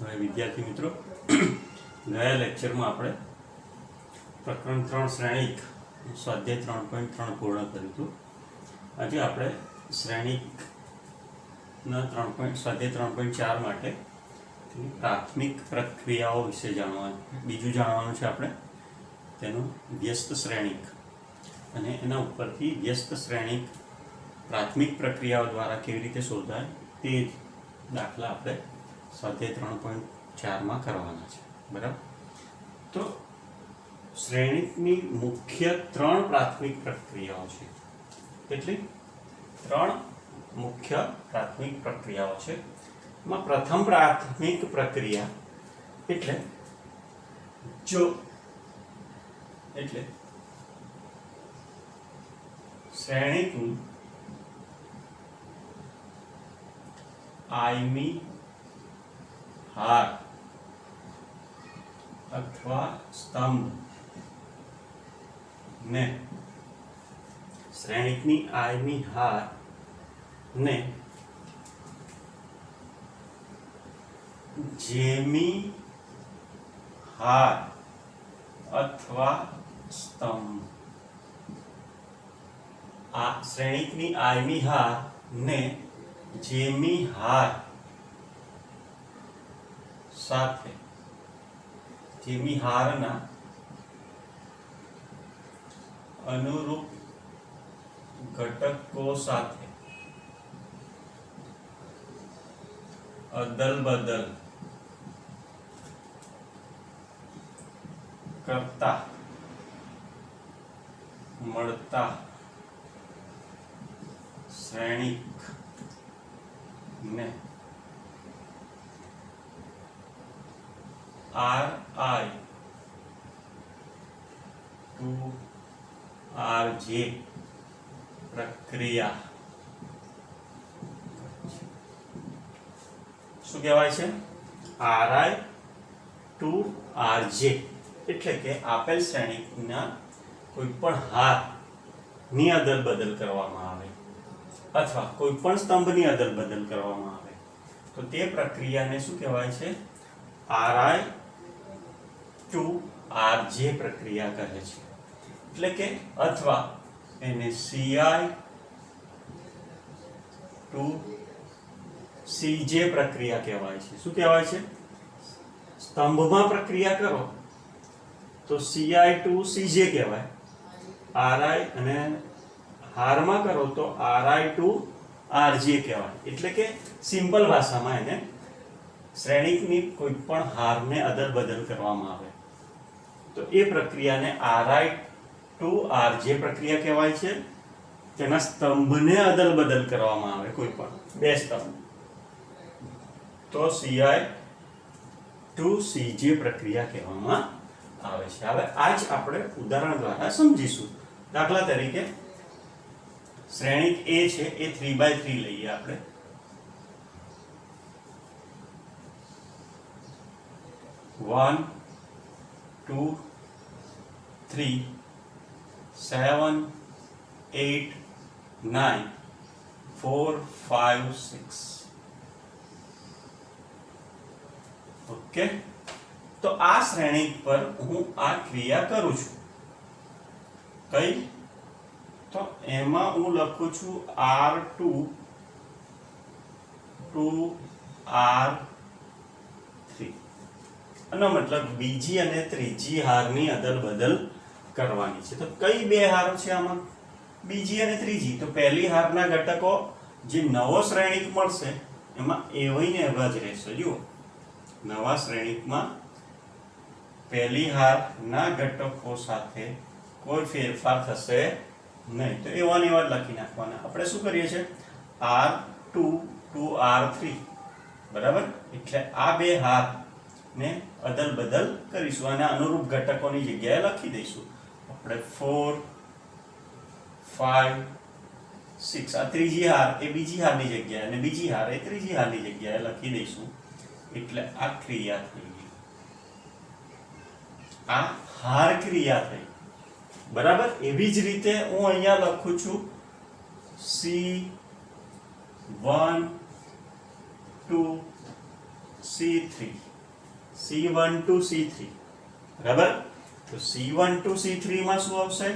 હવે વિદ્યાર્થી મિત્રો, ગયા લેક્ચરમાં આપણે પ્રકરણ 3 શ્રેણિક સ્વાધ્યાય 3.3 પૂર્ણ કર્યું હતું. આજે આપણે શ્રેણિકના સ્વાધ્યાય 3.4 માટે પ્રાથમિક પ્રક્રિયાઓ વિશે બીજું જાણવાનું છે. આપણે તેનું વ્યસ્ત શ્રેણિક અને એના ઉપરથી વ્યસ્ત શ્રેણિક પ્રાથમિક પ્રક્રિયાઓ દ્વારા કેવી રીતે શોધાય તે દાખલા આપણે સ્વાધ્યાય 3.4 કરવાના છે. બરાબર? તો શ્રેણિકની મુખ્ય 3 પ્રાથમિક પ્રક્રિયાઓ છે. કેટલી? 3 મુખ્ય પ્રાથમિક પ્રક્રિયાઓ છે. એમાં પ્રથમ પ્રાથમિક પ્રક્રિયા એટલે શ્રેણિકની આયમી હાર અથવા સ્તંભ ને શ્રેણિકની આયમી હાર ને જેમી હાર અથવા સ્તંભ. આ શ્રેણિકની આયમી હાર ને જેમી હાર સાથે જેમી હારના અનુરૂપ ઘટકો સાથે અદલ બદલ કરતા મળતા શ્રેણિક ને RI to RJ પ્રક્રિયા શું કહેવાય છે? RI to RJ એટલે કે આપેલ શ્રેણિકના કોઈ પણ હાર ની અદલ બદલ કરવામાં આવે અથવા કોઈ પણ સ્તંભની અદલ બદલ કરવામાં આવે તો તે પ્રક્રિયાને શું કહેવાય છે? RI to RJ પ્રક્રિયા કહે છે. એટલે કે અથવા એને CI to CJ પ્રક્રિયા કહેવાય છે. શું કહેવાય છે? સ્તંભમાં પ્રક્રિયા કરો તો CI to CJ કહેવાય. RI અને હારમાં કરો તો RI to RJ કહેવાય. એટલે કે સિમ્પલ ભાષામાં એને શ્રેણિકની કોઈ પણ હારને અદલ બદલ કરવામાં આવે તો એ પ્રક્રિયાને RI to RJ પ્રક્રિયા કહેવાય છે. તેના સ્તંભને અદલ બદલ કરવામાં આવે કોઈ પણ બે સ્તંભ તો CI to CJ પ્રક્રિયા કહેવામાં આવે છે. હવે આજ આપણે ઉદાહરણ દ્વારા સમજીશું. દાખલા તરીકે શ્રેણિક A છે એ 3x3 લઈએ આપણે. 1 2 3 7 8 9 4 5 6. ઓકે, તો આ શ્રેણિક પર હું આ ક્રિયા કરું છું. કઈ? તો એમાં હું લખું છું R2 to R3. આનો મતલબ બીજી અને ત્રીજી હારની અદલ બદલ કરવાની છે. તો કઈ બે હારો છે આમાં? બીજી અને ત્રીજી. તો પહેલી હારના ઘટકો જે નવો શ્રેણિક મળશે એમાં એવા ને એવા જ રહેશે. જુઓ, નવા શ્રેણિકમાં પહેલી હારના ઘટકો સાથે કોઈ ફેરફાર થશે નહીં. તો એવા ને એવા જ લખી નાખવાના. આપણે શું કરીએ છીએ? R2 to R3. બરાબર? એટલે આ બે હાર ને અદલ બદલ કરીશું અને અનુરૂપ ઘટકોની જગ્યાએ લખી દઈશું. આપણે 4 5 6 આ ત્રીજી હાર એ બીજી હારની જગ્યાએ અને બીજી હાર એ ત્રીજી હારની જગ્યાએ લખી દઈશું. એટલે આ ક્રિયા થઈ ગઈ. આ હાર ક્રિયા થઈ. બરાબર? એવી જ રીતે હું અહીંયા લખું છું C1 2 C3 C1 to C3 બરાબર. તો C1 to C3 માં શું આવશે?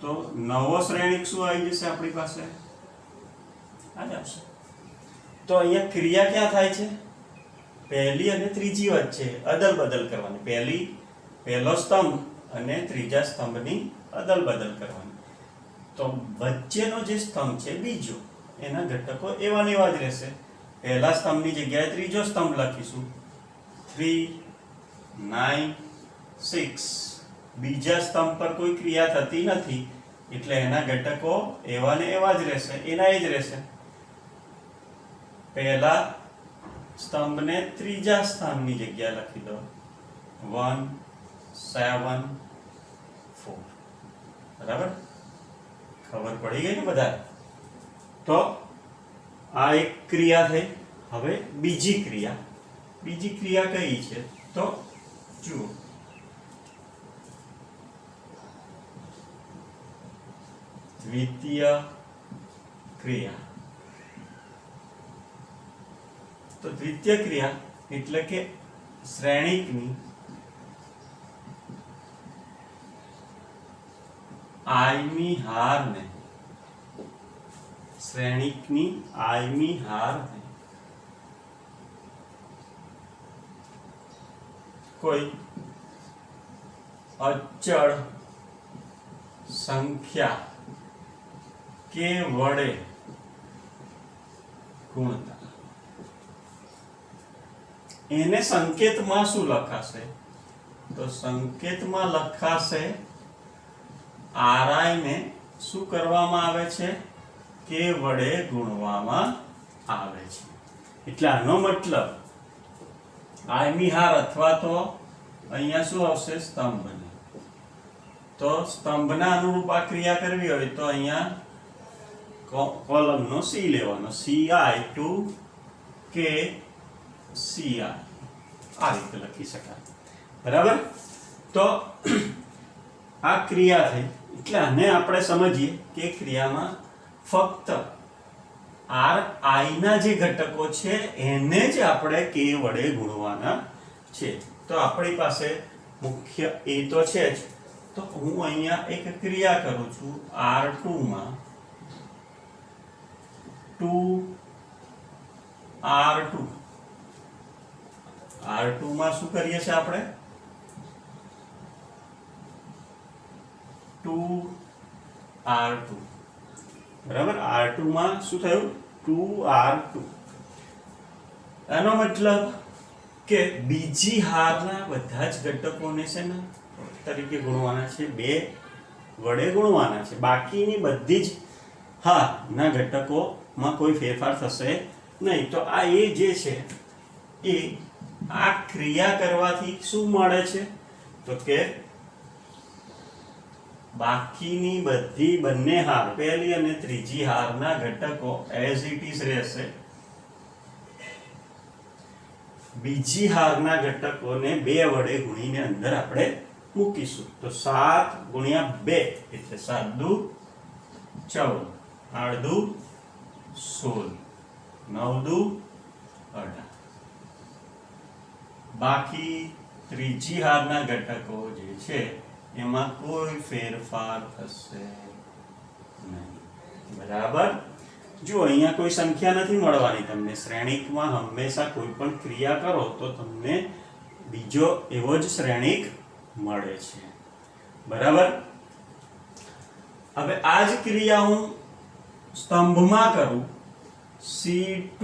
તો નવો શ્રેણિક શું આવી જશે આપણી પાસે? આ જ આવશે. તો અહીંયા ક્રિયા ક્યાં થાય છે? પહેલી અને ત્રીજી વચ્ચે અદલ બદલ કરવાની. પહેલો સ્તંભ અને ત્રીજા સ્તંભની અદલ બદલ કરવાની. તો વચ્ચેનો જે સ્તંભ છે બીજો, એના ઘટકો એવા ને એવા જ રહેશે. પહેલા સ્તંભની જગ્યાએ ત્રીજો સ્તંભ લખીશું 3 9 6. બીજા સ્તંભ પર કોઈ ક્રિયા થતી નથી એટલે એના ઘટકો એવા ને એવા જ રહેશે, એના એ જ રહેશે. પહેલા સ્તંભને ત્રીજા સ્થાનની જગ્યાએ લખી દો 1 7 4. બરાબર, ખબર પડી ગઈ ને બધા? તો આ એક ક્રિયા થઈ. હવે બીજી ક્રિયા કઈ છે? તો જુઓ, દ્વિતીય ક્રિયા. તો દ્વિતીય ક્રિયા એટલે કે શ્રેણિકની આયમી હારને કોઈ અચળ સંખ્યા કે વડે ગુણતા. એને સંકેતમાં શું લખાશે? તો સંકેતમાં લખાશે ri ને શું કરવામાં આવે છે? કે વડે ગુણવામાં આવે છે. એટલે આનો મતલબ આયમી હાર અથવા તો અહીંયા શું આવશે? સ્તંભને. તો સ્તંભના અનુરૂપ આ ક્રિયા કરવી હોય તો અહીંયા કોલમનો C લેવાનો, ci to k ci. આ રીતે લખી શકાય. બરાબર. તો આ ક્રિયા થઈ. એટલે આને આપણે સમજીએ કે ક્રિયામાં ફક્ત ri ના જે ઘટકો છે એને જ આપણે k વડે ગુણવાના છે. તો આપણી પાસે મુખ્ય એ તો છે જ. તો હું અહીંયા એક ક્રિયા કરું છું R2 માં 2R2. R2 માં શું કરીએ છીએ આપણે? 2R2. બરાબર. R2 માં શું થયું? 2R2. આનો મતલબ કે બીજી હારના બધા જ ઘટકોને છે ને તરીકે ગુણવાના છે, 2 વડે ગુણવાના છે. બાકીની બધી જ હારના ઘટકોમાં કોઈ ફેરફાર થશે નહીં. તો આ એ જે છે એ આ ક્રિયા કરવાથી શું મળે છે? તો કે બાકીની બધી બંને હાર, પહેલી અને ત્રીજી હારના ઘટકો એઝ ઇટ ઇઝ રહેશે. બીજી હારના ઘટકોને 2 વડે ગુણીને અંદર આપણે મૂકીશું. તો 7 ગુણ્યા 2 એટલે 7 દુ 14, 8 દુ 16, 9 દુ 18. બાકી ત્રીજી હારના ઘટકો જે છે એમાં કોઈ ફેરફાર થશે નહીં. બરાબર. જો અહીંયા કોઈ સંખ્યા નથી મળવાની તમને. શ્રેણિકમાં હંમેશા કોઈ પણ ક્રિયા કરો તો તમને બીજો એવો જ શ્રેણિક મળે છે. બરાબર. હવે આ જ ક્રિયા હું સ્તંભમાં કરું C3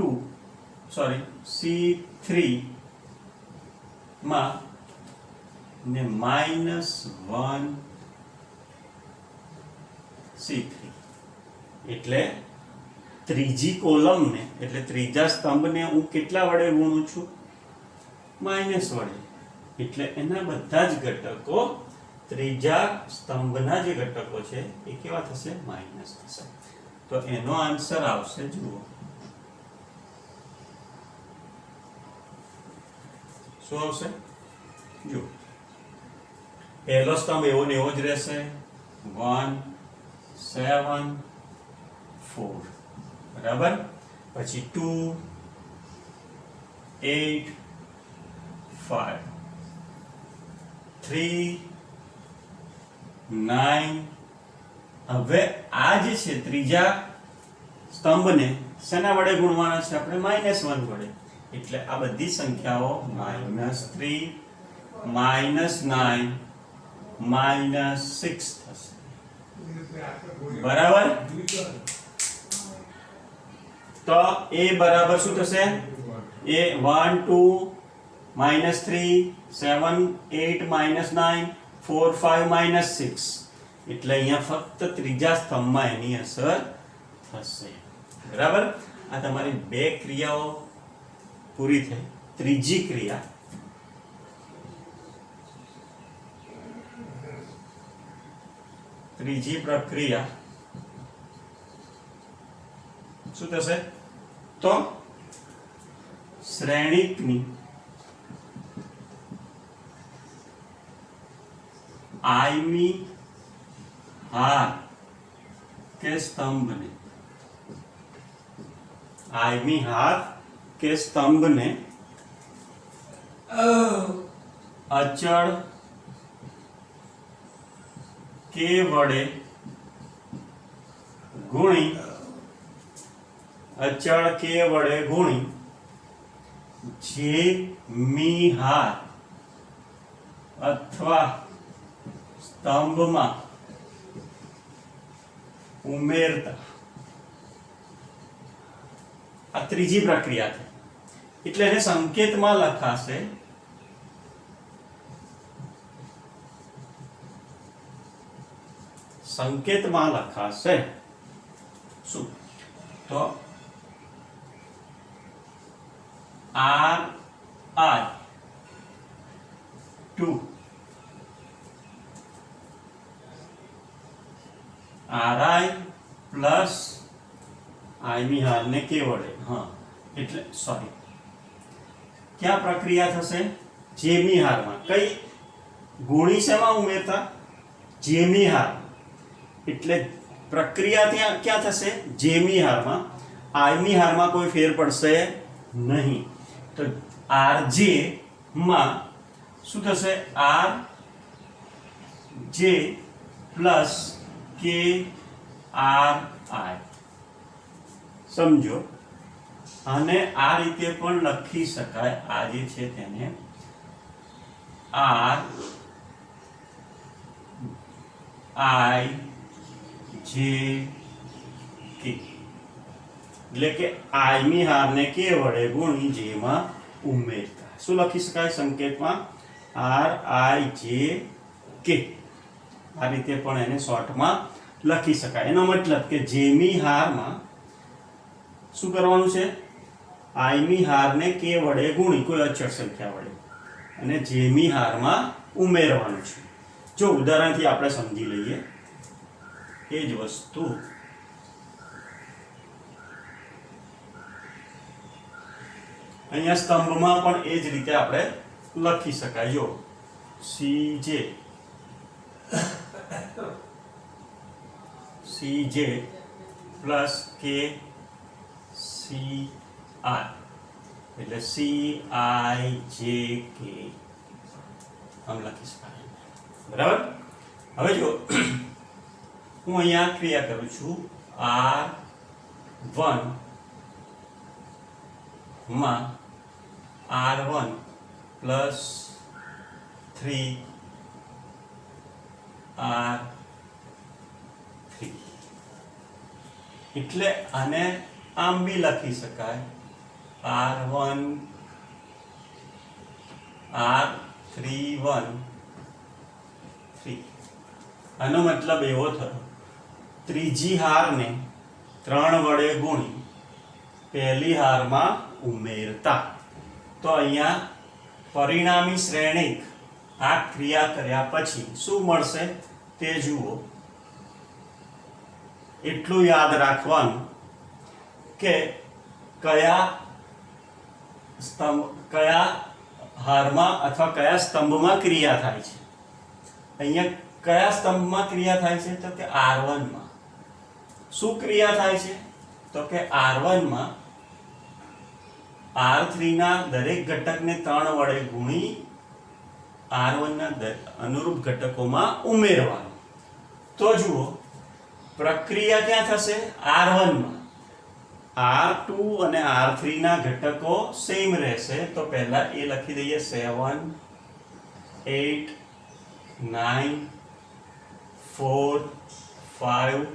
માં ને -1 C3 એટલે ત્રીજી કોલમને એટલે ત્રીજા સ્તંભને હું કેટલા વડે ગુણું છું? માઇનસ વડે. એટલે એના બધા જ ઘટકો ત્રીજા સ્તંભના જે ઘટકો છે એ કેવા થશે? માઇનસ થશે. તો એનો આન્સર આવશે, જુઓ શું આવશે? જો પહેલો સ્તંભ એવો ને એવો જ રહેશે 1 7 4. બરાબર. પછી 2 8 5 3 9 હવે આ જે છે ત્રીજા સ્તંભને શેના વડે ગુણવાના છે આપણે -1 વડે એટલે આ બધી સંખ્યાઓ -3 -9 -6 થશે બરાબર તો a બરાબર શું થશે a 1 2 -3 7 8 -9 4 5 -6 એટલે અહીંયા ફક્ત ત્રીજા સ્તંભમાં એની અસર થશે બરાબર આ તમારી બે ક્રિયાઓ પૂરી થઈ ત્રીજી ક્રિયા ત્રીજી પ્રક્રિયા શું થશે તો શ્રેણિકની આઈમી હાર કે સ્તંભને આઈમી હાર કે સ્તંભને અચળ કે વડે ગુણી અચળ કે વડે ગુણી જે મી હાર અથવા સ્તંભમાં ઉમેરતા આ ત્રીજી પ્રક્રિયા છે એટલે એને સંકેતમાં લખાશે સંકેતમાં લખાશે શું તો r I 2 ri plus i ની હારને કે વડે હા એટલે સોરી ક્યાં પ્રક્રિયા થશે જેમી હારમાં કઈ ગુણી શેમાં ઉમેરતા જેમી હાર એટલે પ્રક્રિયા ત્યાં ક્યાં થશે જેમી હારમાં આઈમી હારમાં કોઈ ફેર પડશે નહીં તો rj માં શું થશે rj પ્લસ કે ri સમજો અને આ રીતે પણ લખી શકાય આ જે છે તેને r i j k એટલે કે i ની હારને કે વડે ગુણી j માં ઉમેરતા શું લખી શકાય સંકેતમાં r i j k આ રીતે પણ એને શોર્ટમાં લખી શકાય એનો મતલબ કે j ની હારમાં શું કરવાનું છે i ની હારને k વડે ગુણી કોઈ અચળ સંખ્યા વડે અને j ની હારમાં ઉમેરવાનું છે જો ઉદાહરણથી આપણે સમજી લઈએ એ જ વસ્તુ અહીંયા સ્તંભમાં પણ એ જ રીતે આપણે લખી શકાય જો cj પ્લસ કે ci એટલે cij k આમ લખી શકાય બરાબર હવે જો હું અહીંયા ક્રિયા કરું છું r1 માં r1 પ્લસ 3 r3 એટલે આને આમ બી લખી શકાય r1 r31 3 આનો મતલબ એવો થયો ત્રીજી હારને 3 વડે ગુણી પહેલી હારમાં ઉમેરતા તો અહીંયા પરિણામી શ્રેણિક આ ક્રિયા કર્યા પછી શું મળશે તે જુઓ એટલું યાદ રાખવાનું કે કયા હારમાં અથવા કયા સ્તંભમાં ક્રિયા થાય છે અહીંયા કયા સ્તંભમાં ક્રિયા થાય છે તો કે r1 માં શું ક્રિયા થાય છે તો કે r1 માં R3 ના દરેક ઘટકને 3 વડે ગુણી R1 ના અનુરૂપ ઘટકોમાં ઉમેરવાનું. તો જુઓ પ્રક્રિયા ક્યાં થશે? R1 માં. R2 અને R3 ના ઘટકો સેમ રહેશે, તો પહેલા એ લખી દઈએ 7 8 9 4 5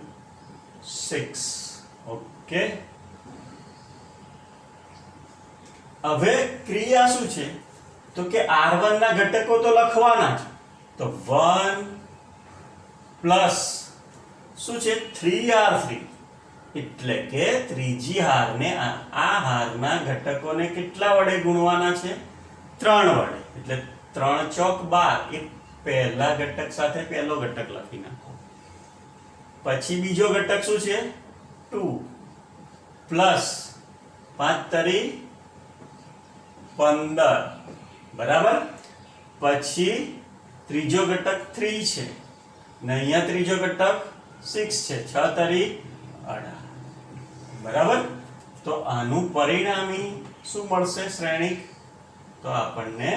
6. ઓકે, હવે ક્રિયા શું છે? તો કે R1 ના ઘટકો તો લખવાના જ. તો 1 પ્લસ શું છે? 3R3, એટલે કે ત્રીજી હારને આ હારના ઘટકોને કેટલા વડે ગુણવાના છે? 3 વડે. એટલે 3 ચોક 12. એ પહેલા ઘટક સાથે પહેલો ઘટક લખી નાખો. પછી બીજો ઘટક શું છે? 2 પ્લસ 5 તરી 15, બરાબર. પછી ત્રીજો ઘટક 3 છે ને અહીંયા ત્રીજો ઘટક 6 છે. 6 તરી 18, બરાબર. તો આનું પરિણામી શું મળશે શ્રેણીક? તો આપણને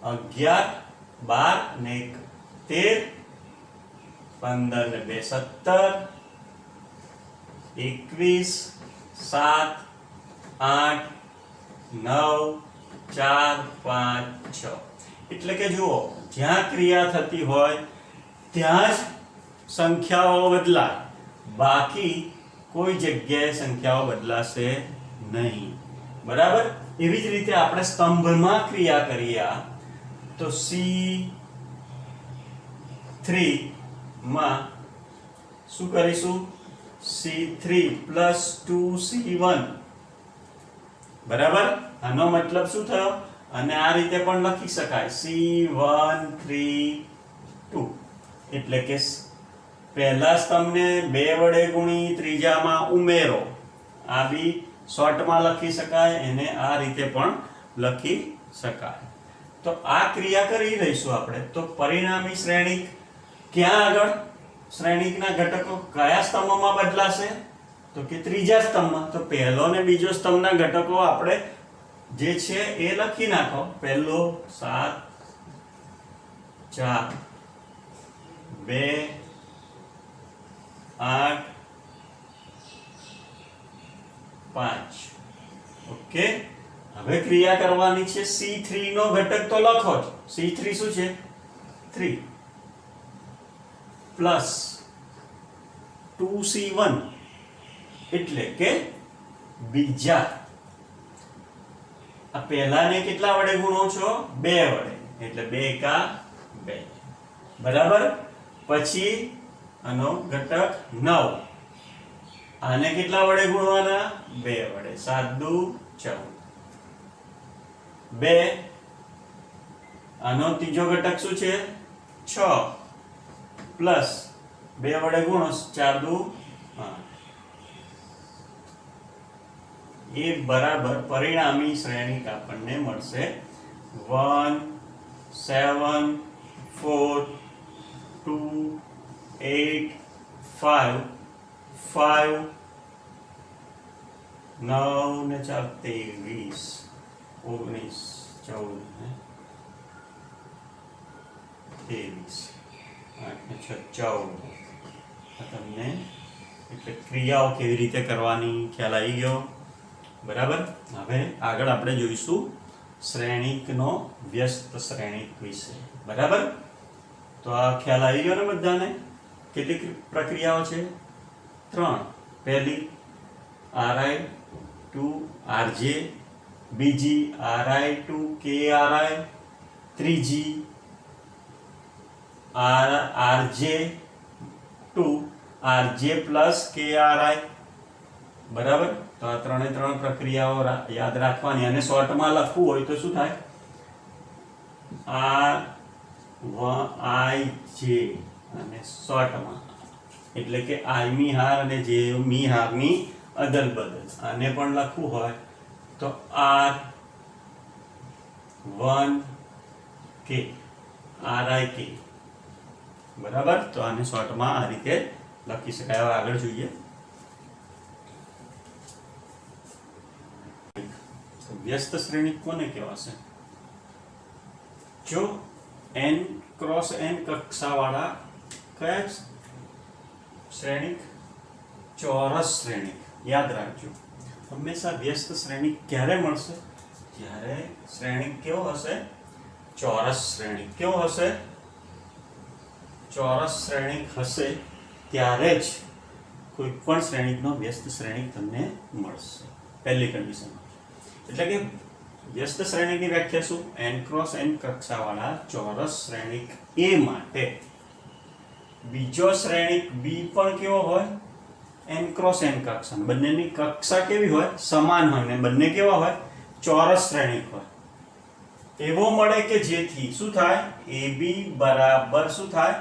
11 12 ને 1 13, 15 ને 2 17, 21 7 8 9 4 5 6. એટલે કે જુઓ, જ્યાં ક્રિયા થતી હોય ત્યાં જ સંખ્યાઓ બદલાય, બાકી કોઈ જગ્યાએ સંખ્યાઓ બદલાશે નહીં, બરાબર. એવી જ રીતે આપણે સ્તંભમાં ક્રિયા કરીએ તો C3 માં શું કરીશું? C3 plus 2C1, બરાબર. આનો મતલબ શું થયો? અને આ રીતે પણ લખી શકાય C1 3 2. એટલે કે પહેલા સ્તંભને 2 વડે ગુણી ત્રીજામાં ઉમેરો. આ બી શોર્ટમાં લખી શકાય, એને આ રીતે પણ લખી શકાય. તો આ ક્રિયા કરી લઈશું આપણે. તો પરિણામી શ્રેણીક ક્યાં આગળ? શ્રેણીકના ઘટકો કયા સ્તંભમાં બદલાશે? તો કે ત્રીજા સ્તંભમાં. તો પહેલો ને બીજો સ્તંભના ઘટકો આપણે જે છે એ લખી નાખો. પહેલો 7 4 2 8 5. ઓકે, હવે ક્રિયા કરવાની છે. C3 નો ઘટક તો લખો જ. C3 શું છે? 3 પ્લસ 2C1, એટલે કે બીજા. આ પહેલાને કેટલા વડે ગુણો છો? 2 વડે. એટલે 2 એકા 2, બરાબર. પછી આનો ઘટક 9. આને કેટલા વડે ગુણવાના? 2 વડે. 7 દુ 14. 2. આનો ત્રીજો ઘટક શું છે? 6 પ્લસ 2 વડે ગુણો 4 દુ 8. એ બરાબર પરિણામી શ્રેણીક આપણને મળશે 1 7 4 2 8 5 5 9 ને 4 23 19 14 23 8 ને 6 14. તમને એટલે ક્રિયાઓ કેવી રીતે કરવાની ખ્યાલ આવી ગયો, બરાબર. હવે આગળ આપણે જોઈશું શ્રેણીકનો વ્યસ્ત શ્રેણીક વિશે, બરાબર. તો આ ખ્યાલ આવી ગયો ને બધાને? કેટલી પ્રક્રિયાઓ છે? 3. પહેલી Ri2 Rj, બીજી Ri2 KRi, ત્રીજી Rj2 Rj plus KRi, બરાબર. તો આ ત્રણે ત્રણ પ્રક્રિયાઓ યાદ રાખવાની. અને શોર્ટમાં લખવું હોય તો શું થાય? Rij અને શોર્ટમાં, એટલે કે I મી હાર અને J મી હારની અદલ બદલ. આને પણ લખવું હોય તો R1K RIK, બરાબર. તો આને શોર્ટમાં આ રીતે લખી શકાય. હવે આગળ જોઈએ. વ્યસ્ત શ્રેણિક કોને કહેવાશે? જો n ક્રોસ n કક્ષાવાળા કયા શ્રેણિક? ચોરસ શ્રેણિક. યાદ રાખજો, હંમેશા વ્યસ્ત શ્રેણિક ક્યારે મળશે? જ્યારે શ્રેણિક કેવો હશે? ચોરસ શ્રેણિક. કેવો હશે? ચોરસ શ્રેણિક હશે ત્યારે જ કોઈ પણ શ્રેણિકનો વ્યસ્ત શ્રેણિક તમને મળશે. પહેલી કન્ડિશન. એટલે કે વ્યસ્ત શ્રેણિકની વ્યાખ્યા શું? n ક્રોસ n કક્ષાવાળા ચોરસ શ્રેણિક A માટે બીજો શ્રેણિક B પણ કેવો હોય? n ક્રોસ n કક્ષા. બંનેની કક્ષા કેવી હોય? સમાન હોય ને બંને કેવા હોય? ચોરસ શ્રેણિક હોય. એવો મળે કે જેથી શું થાય? AB બરાબર શું થાય?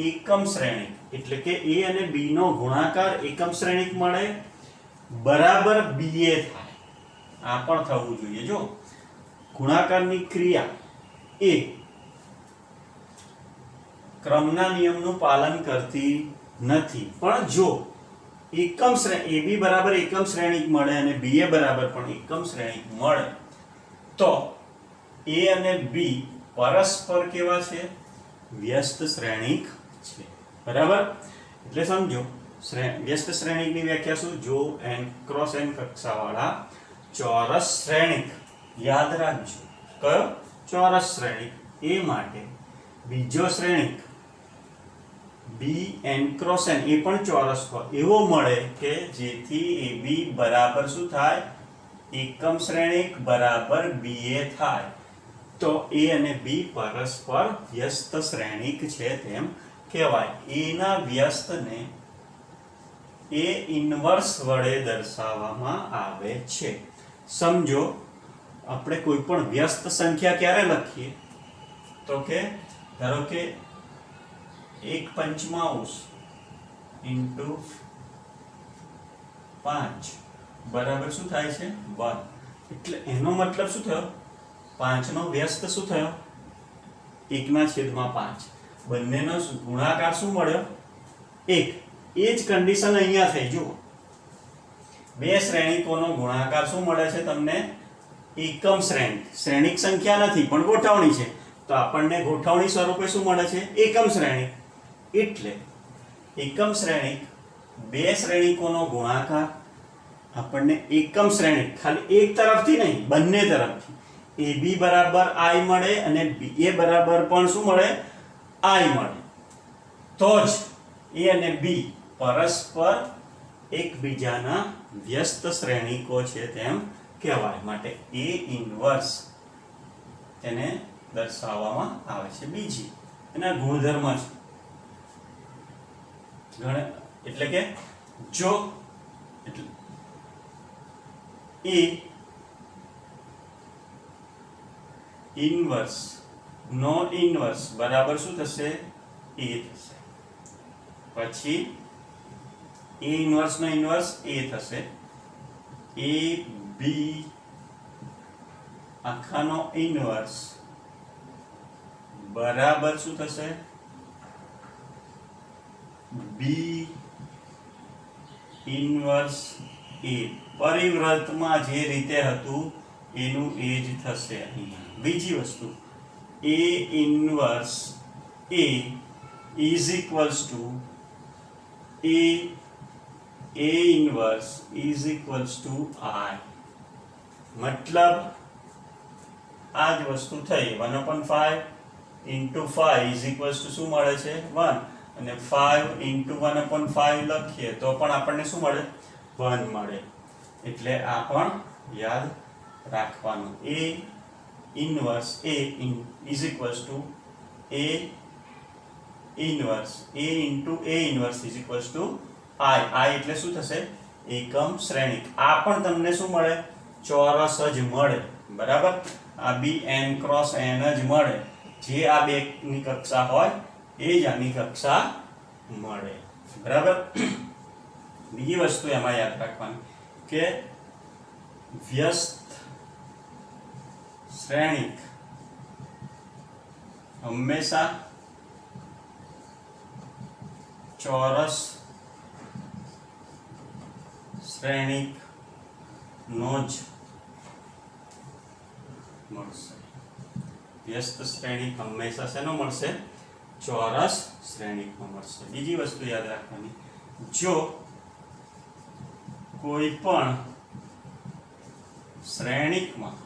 એકમ શ્રેણિક. એટલે કે A અને B નો ગુણાકાર એકમ શ્રેણિક મળે બરાબર BA થાય. આ પણ થવું જોઈએ. જો ગુણાકારની ક્રિયા એ ક્રમના નિયમનું પાલન કરતી નથી, પણ જો એકમ શ્રેણી AB બરાબર એકમ શ્રેણિક મળે અને BA બરાબર પણ એકમ શ્રેણિક મળે તો A અને B પરસ્પર કેવા છે? વ્યસ્ત શ્રેણિક છે. બરાબર? એટલે સમજો, વ્યસ્ત શ્રેણિકની વ્યાખ્યા શું? જો n ક્રોસ n કક્ષાવાળા ચોરસ શ્રેણિક, યાદ રાખજો કયો? ચોરસ શ્રેણિક A માટે બીજો શ્રેણિક B n ક્રોસ n એ પણ ચોરસ હોય એવો મળે કે જેથી AB બરાબર શું થાય? એકમ શ્રેણિક બરાબર BA થાય તો A અને B પરસ્પર વ્યસ્ત શ્રેણિક છે તેમ કહેવાય. A ના વ્યસ્તને A ઇન્વર્સ વડે દર્શાવવામાં આવે છે. સમજો, આપણે કોઈ પણ વ્યસ્ત સંખ્યા ક્યારે લખીએ? તો કે ધારો કે 1/5 into 5 બરાબર શું થાય છે? 1. એટલે એનો મતલબ શું થયો? 5 નો વ્યસ્ત શું થયો? 1/5. બંનેનો ગુણાકાર શું મળ્યો? 1. એ જ કન્ડિશન અહીંયા થઈ. જુઓ, બે શ્રેણિકોનો ગુણાકાર શું મળે છે તમને? એકમ શ્રેણિક. શ્રેણિક સંખ્યા નથી પણ ગોઠવણી છે તો આપણને ગોઠવણી સ્વરૂપે શું મળે છે? એકમ શ્રેણિક. એટલે એકમ શ્રેણિક બે શ્રેણિકોનો ગુણાકાર આપણને એકમ શ્રેણિક ખાલી એક તરફથી નહીં બંને તરફથી AB બરાબર I મળે અને BA બરાબર પણ શું મળે? I મળે તો જ A અને B પરસ્પર એકબીજાના વ્યસ્ત શ્રેણિકો છે તેમ કહેવાય. માટે A ઇન્વર્સ તેને દર્શાવવામાં આવે છે. બીજી એના ગુણધર્મ છે. એટલે કે જો A ઇન્વર્સ નો ઇન્વર્સ બરાબર શું થશે? A થશે. પછી A ઇન્વર્સ નો ઇન્વર્સ A થશે. A B આખાનો ઇન્વર્સ બરાબર શું થશે? B inverse A. પરિવૃતમાં જે રીતે હતું એનું એ જ થશે અહીંયા. બીજી વસ્તુ A inverse A is equals to A inverse is equals to I. મતલબ આ જ વસ્તુ થઈ. 1/5 into 5 is equals to શું મળે છે? 1. અને 5 into 1/5 લખીએ તો પણ આપણને શું મળે? 1 મળે. એટલે આ પણ યાદ રાખવાનું. A inverse A is equals to A inverse A into A inverse is equals to I. I એટલે શું થશે? એકમ શ્રેણિક. આ પણ તમને શું મળે? ચોરસ જ મળે. બરાબર? આ B n ક્રોસ n જ મળે. જે આ બે ની કક્ષા હોય એ જ આની કક્ષા મળે. બરાબર? બીજી વસ્તુ એમાં યાદ રાખવાની કે વ્યસ્ત શ્રેણિક હંમેશા ચોરસ શ્રેણિક નો જ મળશે. વ્યસ્ત શ્રેણિક હંમેશા શેનો મળશે? ચોરસ શ્રેણિકનો મળશે. બીજી વસ્તુ યાદ રાખવાની, જો કોઈ પણ શ્રેણિકમાં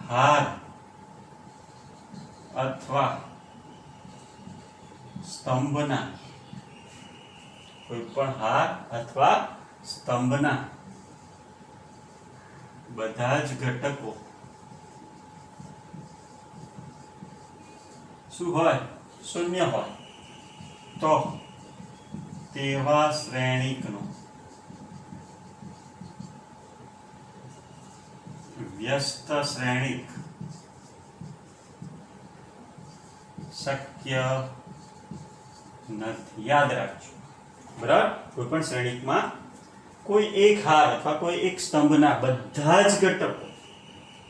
હાર અથવા સ્તંભના કોઈ પણ હાર અથવા સ્તંભના બધા જ ઘટકો શું હોય? શૂન્ય હોય તો તેવા શ્રેણિકનો વ્યસ્ત શ્રેણિક શક્ય નથી. યાદ રાખજો, બરાબર? કોઈ પણ શ્રેણિકમાં કોઈ એક હાર અથવા કોઈ એક સ્તંભના બધા જ ઘટકો,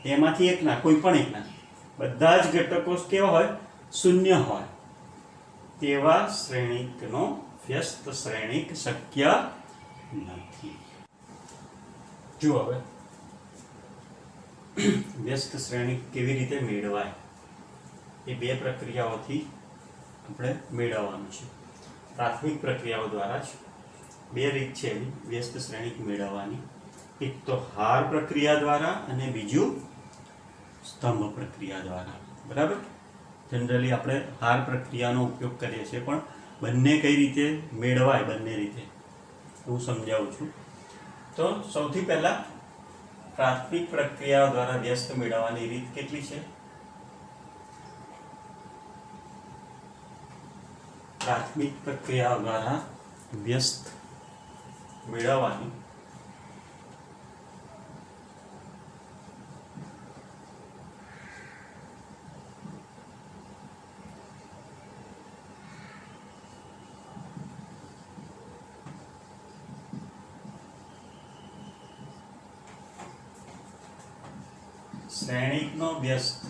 એમાંથી એકના, કોઈ પણ એકના બધા જ ઘટકો કેવા હોય? શૂન્ય હોય. તેવા શ્રેણિકનો વ્યસ્ત શ્રેણિક શક્ય નથી. જો હવે વ્યસ્ત શ્રેણિક કેવી રીતે મેળવાય? એ બે પ્રક્રિયાઓથી આપણે મેળવવાનું છે. પ્રાથમિક પ્રક્રિયાઓ દ્વારા જ બે રીત છે વ્યસ્ત શ્રેણિક મેળવવાની. એક તો હાર પ્રક્રિયા દ્વારા અને બીજું સ્તંભ પ્રક્રિયા દ્વારા. બરાબર? જનરલી આપણે હાર પ્રક્રિયાનો ઉપયોગ કરીએ છીએ, પણ બંને કઈ રીતે મેળવાય, બંને રીતે હું સમજાવું છું. તો સૌથી પહેલા પ્રાથમિક પ્રક્રિયાઓ દ્વારા વ્યસ્ત મેળવવાની રીત કેટલી છે? પ્રાથમિક પ્રક્રિયાઓ દ્વારા વ્યસ્ત મેળવવાની શ્રેણિકનો વ્યસ્ત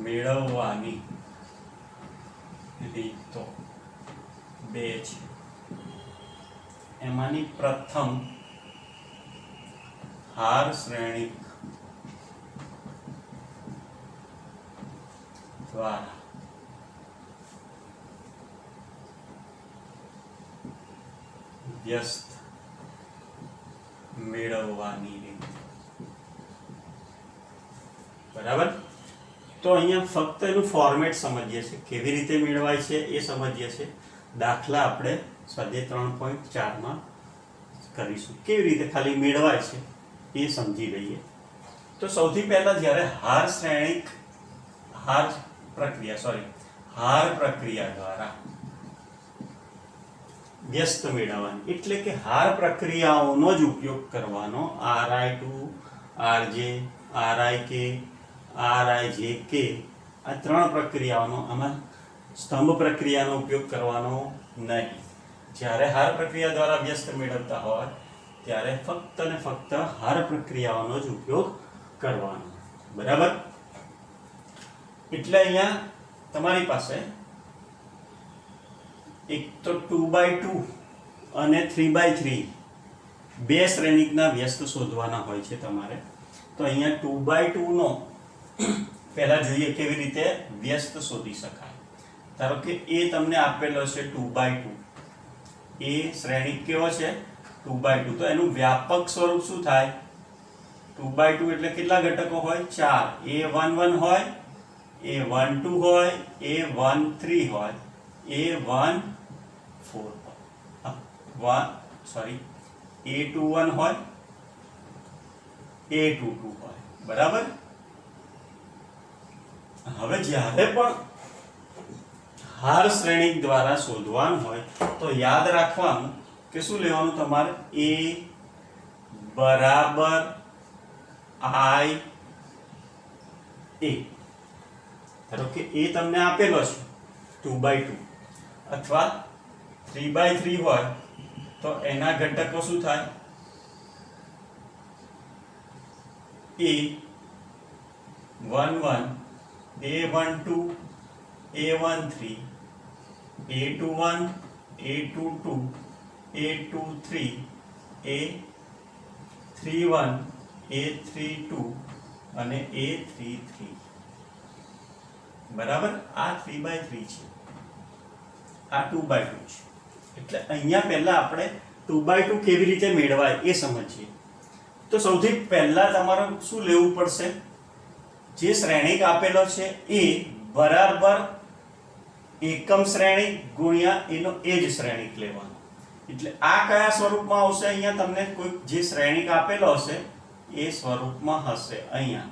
મેળવવાની રીતો બે છે. એમાંની પ્રથમ હાર શ્રેણિક દ્વારા વ્યસ્ત મેળવવાની રીત. બરાબર? તો અહીંયા ફક્ત એનું ફોર્મેટ સમજીએ છીએ, કેવી રીતે મેળવાય છે એ સમજીએ છીએ. દાખલા આપણે સ્વાધ્યાય 3.4 માં કરીશું. કેવી રીતે ખાલી મેળવાય છે એ સમજી લઈએ. તો સૌથી પહેલા જ્યારે હાર પ્રક્રિયા દ્વારા વ્યસ્ત મેળવવાની, એટલે કે હાર પ્રક્રિયાઓનો જ ઉપયોગ કરવાનો. RI2, RJ, RIK, RIJK આ ત્રણ પ્રક્રિયાઓનો, આમાં સ્તંભ પ્રક્રિયાનો ઉપયોગ કરવાનો નહીં. જ્યારે હાર પ્રક્રિયા દ્વારા વ્યસ્ત મેળવતા હોય ત્યારે ફક્ત ને ફક્ત હાર પ્રક્રિયાઓનો જ ઉપયોગ કરવાનો. બરાબર? એટલે અહીંયા તમારી પાસે એક તો 2x2 અને 3x3 બે શ્રેણિકના વ્યસ્ત શોધવાના હોય છે તમારે. તો અહીંયા 2x2 નો પહેલા જોઈએ કેવી રીતે વ્યસ્ત શોધી શકાય. ધારો કે એ તમને આપેલો છે 2x2. એ શ્રેણિક કેવો છે? 2x2. તો એનું વ્યાપક સ્વરૂપ શું થાય? 2x2 એટલે કેટલા ઘટકો હોય? 4. A11 હોય, A12 હોય, A13 હોય, A14 હોય, A21 હોય, A22 હોય. બરાબર? હવે જ્યારે પણ હાર શ્રેણિક દ્વારા શોધવાનું હોય તો યાદ રાખવાનું કે શું લેવાનું તમારે? A બરાબર I A. ધારો કે એ તમને આપેલો છે 2x2 અથવા 3x3 હોય તો એના ઘટકો શું થાય? A11, A12, A13, A21, A22, A23, A31 A32 અને A33 બરાબર આ 3/3 છે આ 2/2 છે એટલે અહીંયા પહેલા આપણે 2/2 કેવી રીતે મેળવાય એ સમજીએ તો સૌથી પહેલા તમારે શું લેવું પડશે જે શ્રેણિક આપેલો છે એ બરાબર એકમ શ્રેણિક ગુણ્યા એનો એ જ શ્રેણિક લેવાનો એટલે આ કયા સ્વરૂપમાં આવશે અહીંયા તમને કોઈ જે શ્રેણિક આપેલો હશે એ સ્વરૂપમાં હશે અહીંયા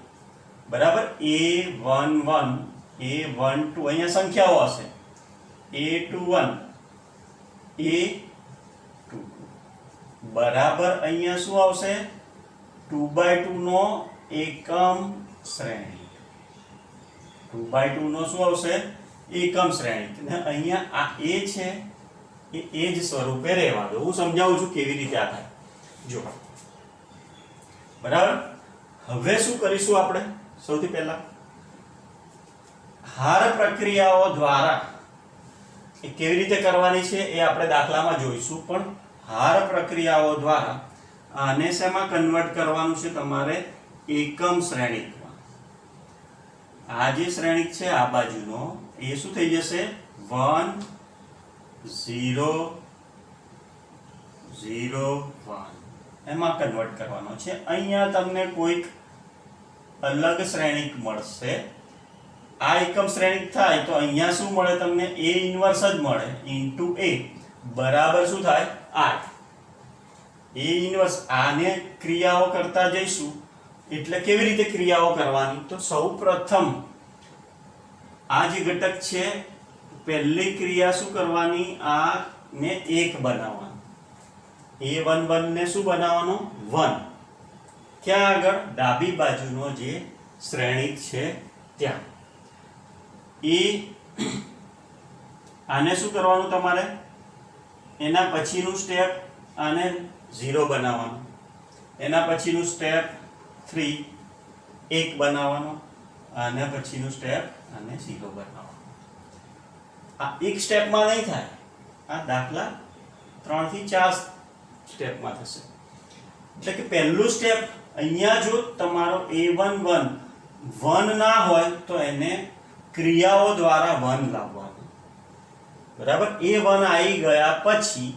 બરાબર A11 A12 અહીંયા સંખ્યાઓ હશે A21 A22 બરાબર અહીંયા શું આવશે 2/2 નો એકમ શ્રેણિક 2/2 નો શું આવશે એકમ શ્રેણિક ને અહીંયા આ A છે એ જ સ્વરૂપે રહેવા દો હું સમજાવું છું કેવી રીતે આ થાય જો બરાબર હવે શું કરીશું આપણે સૌથી પહેલા હાર પ્રક્રિયાઓ દ્વારા એ કેવી રીતે કરવાની છે એ આપણે દાખલામાં જોઈશું પણ હાર પ્રક્રિયાઓ દ્વારા આને શેમાં કન્વર્ટ કરવાનું છે તમારે એકમ શ્રેણિકમાં આ જે શ્રેણિક છે આ બાજુનો એ શું થઈ જશે 1 0 0 1 એમાં કન્વર્ટ કરવાનો છે અહીંયા તમને કોઈક અલગ શ્રેણિક મળશે આ એકમ શ્રેણિક થાય તો અહીંયા શું મળે તમને A ઇન્વર્સ જ મળે ઇન્ટુ A બરાબર શું થાય 8 A ઇન્વર્સ આને ક્રિયાઓ કરતા જઈશું એટલે કેવી રીતે ક્રિયાઓ કરવાની તો સૌપ્રથમ આ જે ઘટક છે પહેલી ક્રિયા શું કરવાની આ ને 1 બનાવવાનું A11 ને શું બનાવવાનો 1 ક્યાં આગળ ડાબી બાજુનો જે શ્રેણિક છે ત્યાં આને શું કરવાનું તમારે એના પછીનું સ્ટેપ આને 0 બનાવવાનું એના પછીનું સ્ટેપ 3 1 બનાવવાનું અને પછીનું સ્ટેપ આને 0 બનાવવાનું આ એક સ્ટેપમાં નહીં થાય આ દાખલા 3 થી 4 સ્ટેપમાં થશે એટલે કે પહેલું સ્ટેપ અહીંયા જો તમારો A11 1 ના હોય તો એને ક્રિયાઓ દ્વારા 1 લાવવાનું બરાબર A1 આવી ગયા પછી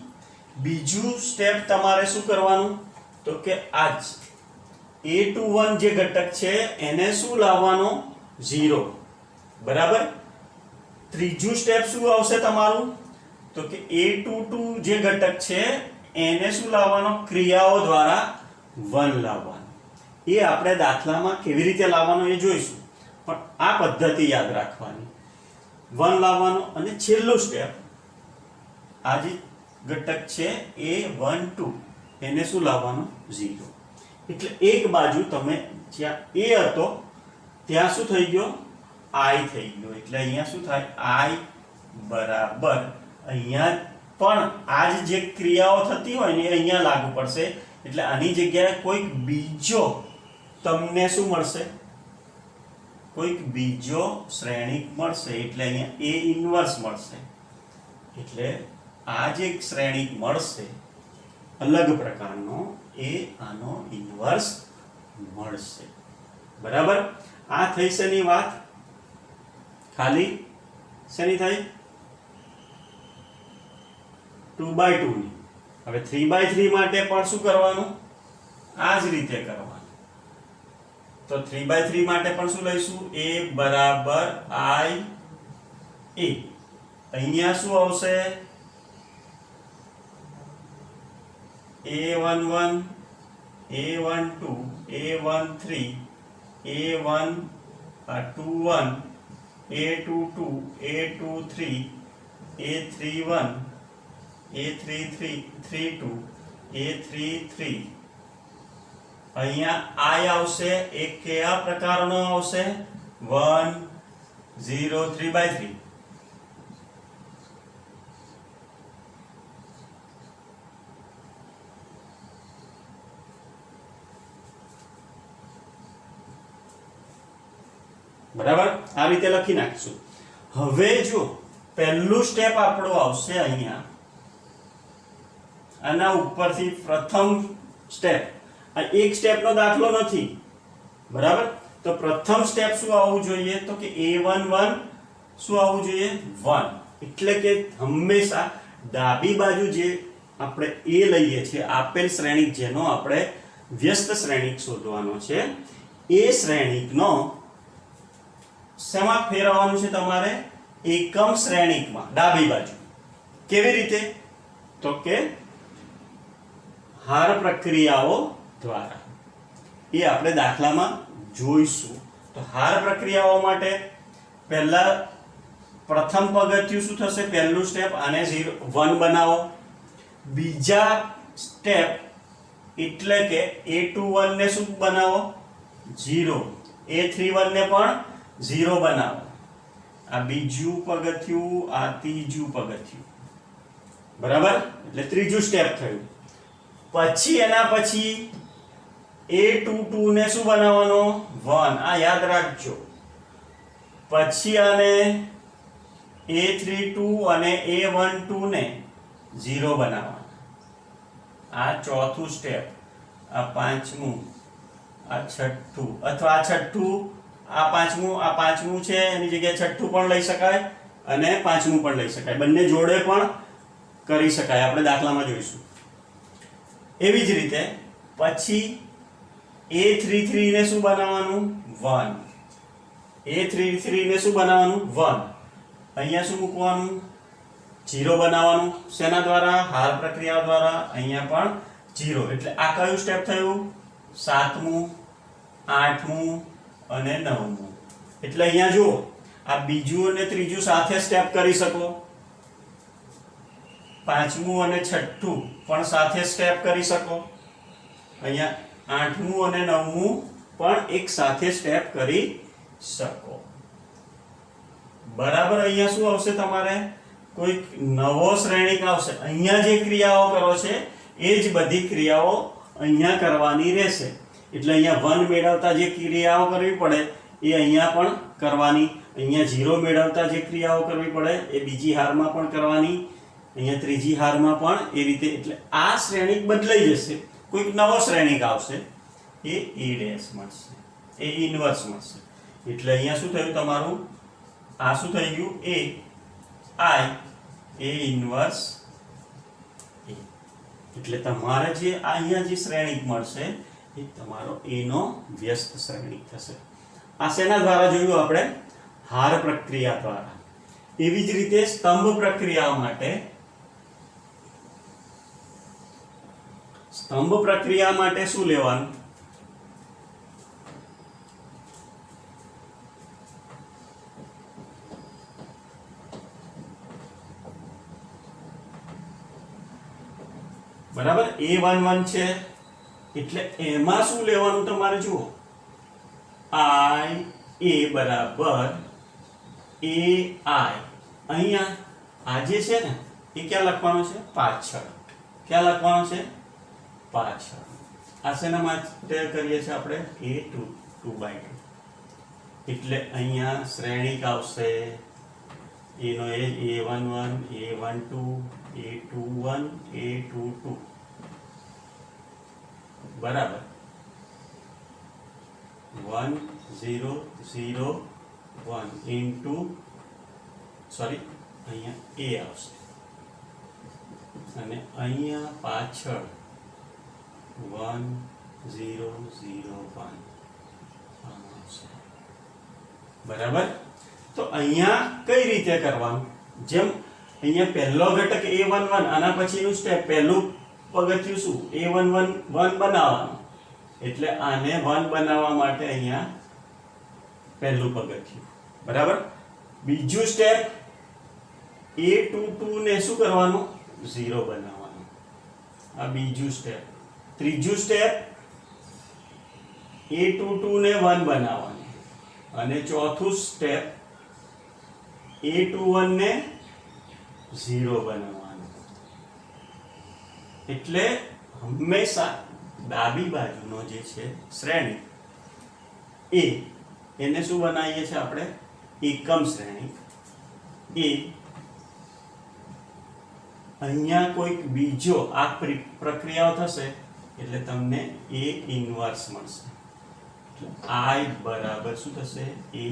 બીજું સ્ટેપ તમારે શું કરવાનું તો કે આજ A21 જે ઘટક છે એને શું લાવવાનો 0 બરાબર ત્રીજું સ્ટેપ શું આવશે તમારું તો કે A22 જે ઘટક છે એને શું લાવવાનો ક્રિયાઓ દ્વારા 1 લાવવાનો એ આપણે દાખલામાં કેવી રીતે લાવવાનો એ જોઈશું પણ આ પદ્ધતિ યાદ રાખવાની 1 લાવવાનો અને છેલ્લું સ્ટેપ આ જે ઘટક છે A12 એને શું લાવવાનો 0 એટલે એક બાજુ તમે જ્યાં A હતો ત્યાં શું થઈ ગયો I થઈ ગયો એટલે અહીંયા શું થાય I બરાબર અહીંયા પણ આ જે ક્રિયાઓ થતી હોય ને અહીંયા લાગુ પડશે એટલે આની જગ્યાએ કોઈક બીજો તમને શું મળશે કોઈક બીજો શ્રેણિક મળશે એટલે અહીંયા A ઇન્વર્સ મળશે એટલે આ જે શ્રેણિક મળશે અલગ પ્રકારનો એ આનો ઇન્વર્સ મળશે બરાબર આ થઈ શેની વાત ખાલી શેની થઈ 2/2 ની હવે 3/3 માટે પણ શું કરવાનું આ જ રીતે કરવાનું તો 3/3 માટે પણ શું લઈશું A બરાબર I A અહીંયા શું આવશે A11 A12 A13 A21 A22 A23 A31 A32 A33 અહીંયા I આવશે એ કયા પ્રકારનો આવશે 1 0 3/3 બરાબર આ રીતે લખી નાખીશું હવે જો પહેલું સ્ટેપ આપણો આવશે અહીંયા આના ઉપરથી પ્રથમ સ્ટેપ, આ એક સ્ટેપનો દાખલો નથી, બરાબર? તો પ્રથમ સ્ટેપ શું આવવું જોઈએ? તો કે a11 શું આવવું જોઈએ? 1. એટલે કે હંમેશા ડાબી બાજુ જે આપણે a લઈએ છીએ, આપેલ શ્રેણિક જેનો આપણે વ્યસ્ત શ્રેણિક શોધવાનો છે, એ શ્રેણિકનો શેમાં ફેરવવાનું છે તમારે? એકમ શ્રેણિકમાં, ડાબી બાજુ. કેવી રીતે? તો કે હાર પ્રક્રિયાઓ દ્વારા. એ આપણે દાખલામાં જોઈશું. તો હાર પ્રક્રિયાઓ માટે પહેલા પ્રથમ પગથિયું શું થશે? પહેલું સ્ટેપ, આને 1 બનાવો. બીજા સ્ટેપ એટલે કે a21 ને શું બનાવો? 0. a31 ને પણ 0 બનાવો. આ બીજું પગથિયું, આ ત્રીજું પગથિયું, બરાબર? એટલે ત્રીજું સ્ટેપ થયું. પછી એના પછી a22 ને શું બનાવવાનો? 1. આ યાદ રાખજો. પછી આને a32 અને a12 ને 0 બનાવવાના. આ ચોથું સ્ટેપ, આ પાંચમું, આ છઠ્ઠું, અથવા આ છઠ્ઠું, આ પાંચમું છે એની જગ્યાએ છઠ્ઠું પણ લઈ શકાય અને પાંચમું પણ લઈ શકાય. બંને જોડે પણ કરી શકાય, આપણે દાખલામાં જોઈશું. એવી જ રીતે પછી a33 ને શું બનાવવાનું? 1. a33 ને શું બનાવવાનું? 1. અહીંયા શું મૂકવાનું? 0 બનાવવાનું. શેના દ્વારા? હાર પ્રક્રિયા દ્વારા. અહીંયા પણ 0. એટલે આ કયું સ્ટેપ થયું? 7મું, 8મું અને 9મું. એટલે અહીંયા જુઓ, આ બીજું અને ત્રીજું સાથે સ્ટેપ કરી શકો. 5મું અને 6ઠું પણ સાથે સ્ટેપ કરી શકો. અહીંયા 8મું અને 9મું પણ એક સાથે સ્ટેપ કરી શકો. બરાબર? અહીંયા શું આવશે તમારે? કોઈ નવો શ્રેણિક આવશે. અહીંયા જે ક્રિયાઓ કરો છે એ જ બધી ક્રિયાઓ અહીંયા કરવાની રહેશે. એટલે અહીંયા 1 મેળવતા જે ક્રિયાઓ કરવી પડે એ અહીંયા પણ કરવાની. અહીંયા 0 મેળવતા જે ક્રિયાઓ કરવી પડે એ બીજી હારમાં પણ કરવાની. અહીંયા ત્રીજી હારમાં પણ એ રીતે. એટલે આ શ્રેણિક બદલાઈ જશે, કોઈક નવો શ્રેણિક આવશે, એ a' મળશે, એ ઇન્વર્સ મળશે. એટલે અહીંયા શું થયું તમારું? આ શું થઈ ગયું? a inverse a. એટલે તમારે જે અહીંયા જે શ્રેણિક મળશે એ તમારો a નો વ્યસ્ત શ્રેણિક થશે. આ શેના દ્વારા જોયું આપણે? હાર પ્રક્રિયા દ્વારા. એવી જ રીતે સ્તંભ પ્રક્રિયા માટે, શું લેવાનું? બરાબર? a11 છે એટલે એમાં શું લેવાનું તમારે? જુઓ, I a બરાબર ai. અહીંયા આ જે છે ને એ ક્યાં લખવાનું છે? પાછળ. ક્યાં લખવાનું છે? પાછળ. આ શેના માટે કરીએ છીએ આપણે? a2/2. એટલે અહીંયા શ્રેણિક આવશે એનો a11, a12, a21, a22. બરાબર? 1 0 0 1 ઇન્ટુ, સોરી, અહીંયા a આવશે અને અહીંયા પાછળ 1 0 0 1 આવશે. બરાબર? તો અહીંયા કઈ રીતે કરવાનું? જેમ અહીંયા પહેલો ઘટક a11, આના પછીનું સ્ટેપ, પહેલું પગથિયું શું? a11 1 બનાવવાનું. એટલે આને 1 બનાવવા માટે અહીંયા પહેલું પગથિયું. બરાબર? બીજું સ્ટેપ a22 ને શું કરવાનું? 0 બનાવવાનું. આ બીજું સ્ટેપ. ત્રીજું સ્ટેપ a22 ને 1 બનાવવાનું. અને ચોથું સ્ટેપ a21 ને 0 બનાવવાનું. એટલે હંમેશા ડાબી બાજુનો જે છે શ્રેણિક એને શું બનાવીએ છીએ આપણે? એકમ શ્રેણિક. અહીંયા કોઈક બીજો આ પ્રક્રિયાઓ થશે એટલે તમને A ઇન્વર્સ મળશે. એટલે I બરાબર શું થશે? A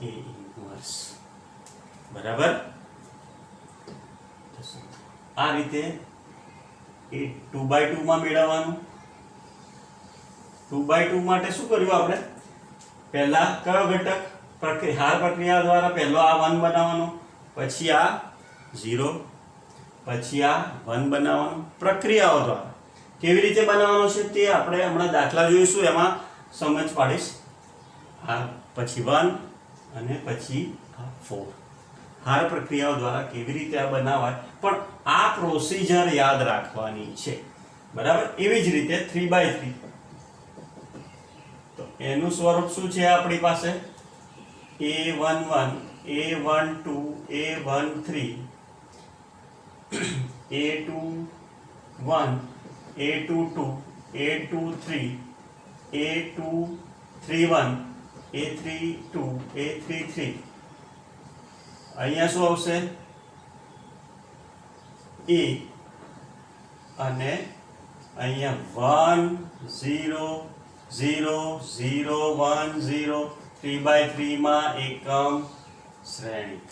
ઇન્વર્સ બરાબર થશે. આ રીતે એ 2/2 માં મેળવવાનું. 2/2 માટે શું કર્યું આપણે? પહેલા કયો ઘટક હાર પ્રક્રિયા દ્વારા પહેલો આ 1 બનાવવાનો, પછી આ 0, પછી આ 1 બનાવવાનું. પ્રક્રિયાઓ દ્વારા કેવી રીતે બનાવવાનો છે તે આપણે હમણાં દાખલા જોઈશું, એમાં સમજ પાડીશ. આ પછી 1 અને પછી આ 4 હાર પ્રક્રિયાઓ દ્વારા કેવી રીતે આ બનાવાય, પણ આ પ્રોસીજર યાદ રાખવાની છે બરાબર. એવી જ રીતે 3/3 તો એનું સ્વરૂપ શું છે આપણી પાસે? A11 A12 A13 A21 A22 A23 A231 A32 A33. અહીંયા શું આવશે? A અને અહીંયા 1 0 0 0 1 0 3/3 માં એકમ શ્રેણિક.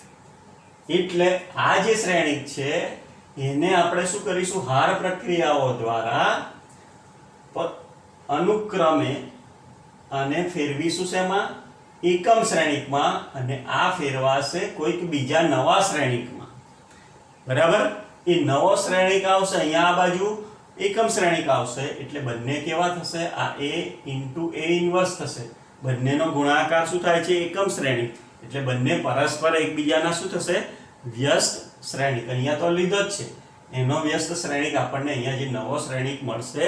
એટલે આ જે શ્રેણિક છે એને આપણે શું કરીશું? હાર પ્રક્રિયાઓ દ્વારા અનુક્રમે અને ફેરવીશું શેમાં? એકમ શ્રેણિકમાં, અને આ ફેરવાશે કોઈક બીજા નવા શ્રેણિકમાં બરાબર. એ નવો શ્રેણિક આવશે અહીંયા, આ બાજુ એકમ શ્રેણિક આવશે. એટલે બંને કેવા થશે? આ A into A ઇન્વર્સ થશે. બંનેનો ગુણાકાર શું થાય છે? એકમ શ્રેણિક. એટલે બંને પરસ્પર એકબીજાના શું થશે? વ્યસ્ત શ્રેણિક. અહીંયા તો લીધો જ છે, એનો વ્યસ્ત શ્રેણિક આપણને અહીંયા જે નવો શ્રેણિક મળશે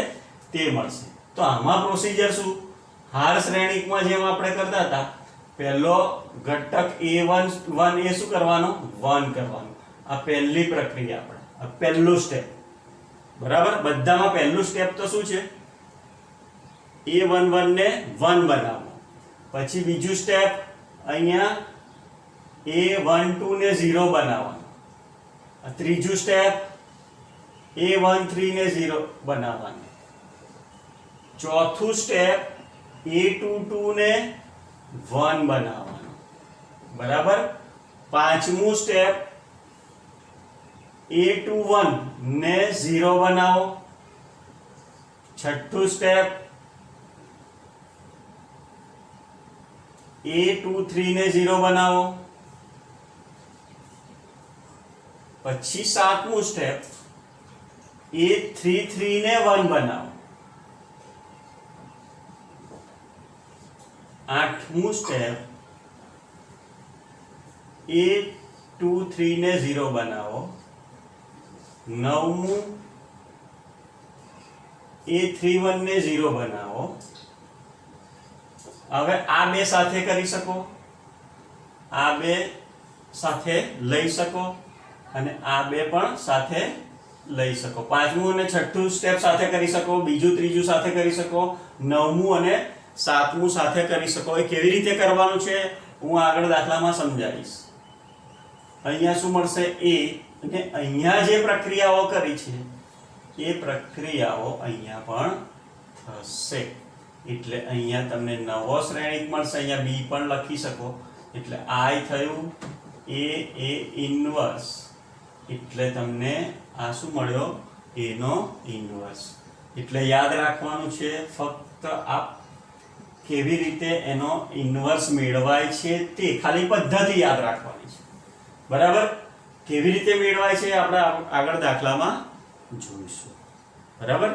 તે મળશે. તો આમાં પ્રોસીજર શું? હાર શ્રેણિકમાં જેમ આપણે કરતા હતા, પહેલો ઘટક A1 એ શું કરવાનો? 1 કરવાનો. આ પહેલી પ્રક્રિયા આપણે, આ પહેલું સ્ટેપ બરાબર. બધામાં પહેલું સ્ટેપ તો શું છે? A11 ને 1 બનાવવો. પછી બીજું સ્ટેપ અહીંયા A12 ને 0 બનાવવાનું. આ ત્રીજું સ્ટેપ A13 ને 0 બનાવવાનું. ચોથું સ્ટેપ A22 ને 1 બનાવવાનું બરાબર. પાંચમું સ્ટેપ A21 ને 0 બનાવો. છઠ્ઠું સ્ટેપ A23 ને 0 બનાવો. પછી સાતમું સ્ટેપ A33 ને 1 બનાવો. આઠમું સ્ટેપ A23 ને 0 બનાવો. નવમું A31 ને 0 બનાવો. હવે આ બે સાથે કરી શકો, આ બે સાથે લઈ શકો, અને આ બે પણ સાથે લઈ શકો. પાંચમું અને છઠ્ઠું સ્ટેપ સાથે કરી શકો, બીજું ત્રીજું સાથે કરી શકો, નવમું અને સાતમું સાથે કરી શકો. એ કેવી રીતે કરવાનું છે હું આગળ દાખલામાં સમજાવીશ. અહીંયા શું મળશે? A અને અહીંયા જે પ્રક્રિયાઓ કરી છે એ પ્રક્રિયાઓ અહીંયા પણ થશે. એટલે અહીંયા તમને નવો શ્રેણિક મળશે. અહીંયા B પણ લખી શકો. એટલે I થયું A ઇન્વર્સ. એટલે તમને આ શું મળ્યો? A નો ઇન્વર્સ. એટલે યાદ રાખવાનું છે ફક્ત આ કેવી રીતે એનો ઇન્વર્સ મેળવાય છે તે ખાલી પદ્ધતિ યાદ રાખવાની છે બરાબર. કેવી રીતે મેળવાય છે આપણે આગળ દાખલામાં જોઈશું બરાબર.